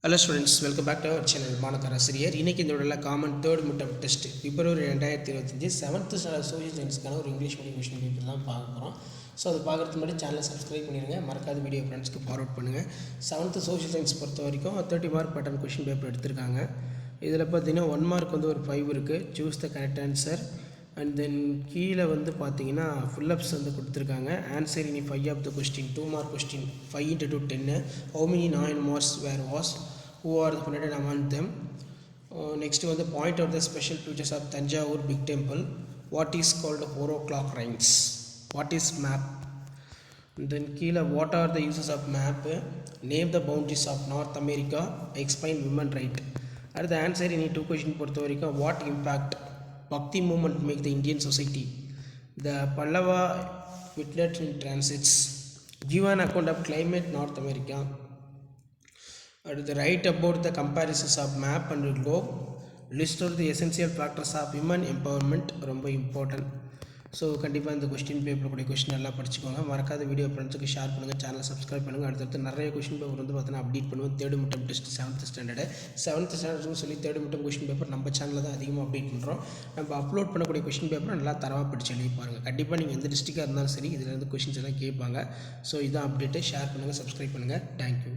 Hello students, welcome back to our channel மாணவர் ஆசிரியர். இன்னைக்கு இந்த வீடியோல common third mid term test February 2025 7th standard social சயின்ஸ்க்கான ஒரு இங்கிலீஷ் மீடியம் கொஸ்டின் பேப்பர் தான் பார்க்க போகிறோம். ஸோ அதை பார்க்குறதுக்கு முன்னாடி சேனலை சப்ஸ்கிரைப் பண்ணிடுங்க, மறக்காத வீடியோ ஃப்ரெண்ட்ஸ்க்கு ஃபார்வர்ட் பண்ணுங்கள். 7th சோஷியல் சயின்ஸ் பொறுத்த வரைக்கும் 30 மார்க் பேட்டர்ன் கொஸ்டின் பேப்பர் எடுத்திருக்காங்க. இதில் பார்த்தீங்கன்னா 1 மார்க் வந்து ஒரு 5 இருக்குது, choose the correct answer. And then கீழே வந்து பார்த்தீங்கன்னா ஃபுல்லப்ஸ் வந்து கொடுத்துருக்காங்க. ஆன்சர் இனி 5 of the question 2 mark question 5 into 10 how many 9 marks were was who are the 100 among them. Next வந்து point out the special features of Tanjavur big temple. What is called 4 o'clock rhymes. What is map. And then கீழே what are the uses of map. Name the boundaries of North America. Explain women right. அடுத்த answer இனி 2 question பொறுத்த வரைக்கும் what impact Bhakti movement make the Indian society. The Pallava witnessed in transits. Give an account of climate North America. The right about the comparisons of map and globe. List out the essential factors of women empowerment ரொம்ப important. So கண்டிப்பாக இந்த question paper கூடிய question எல்லாம் படிச்சுக்கோங்க. மறக்காத video ஃப்ரெண்ட்ஸுக்கு share பண்ணுங்கள், சேனலை சப்ஸ்கிரைப் பண்ணுங்கள். அடுத்தடுத்து நிறைய கொஸ்டின் பேப்பர் வந்து பார்த்தீங்கன்னா அப்டேட் பண்ணுவோம். தேர்ட் மிட்டம் டெஸ்ட் 7th ஸ்டாண்டர்ட்னு சொல்லி தேர்ட் மிட்டம் கொஸ்டின் பேப்பர் நம்ம சேனலில் தான் அதிகமாக அப்டேட் பண்ணுறோம். நம்ம அப்லோட் பண்ணக்கூடிய கொஸ்டின் பேப்பர் நல்லா தரமாக படித்து எழுதி பாருங்கள். கண்டிப்பாக நீங்கள் எந்த டிஸ்ட்ரிக்டாக இருந்தாலும் சரி இதில் இருந்து கொஸ்டின்ஸ் எல்லாம் கேட்பாங்க. ஸோ இதான் அப்டேட்டு. ஷேர் பண்ணுங்கள், சப்ஸ்கிரைப் பண்ணுங்கள். தேங்க்யூ.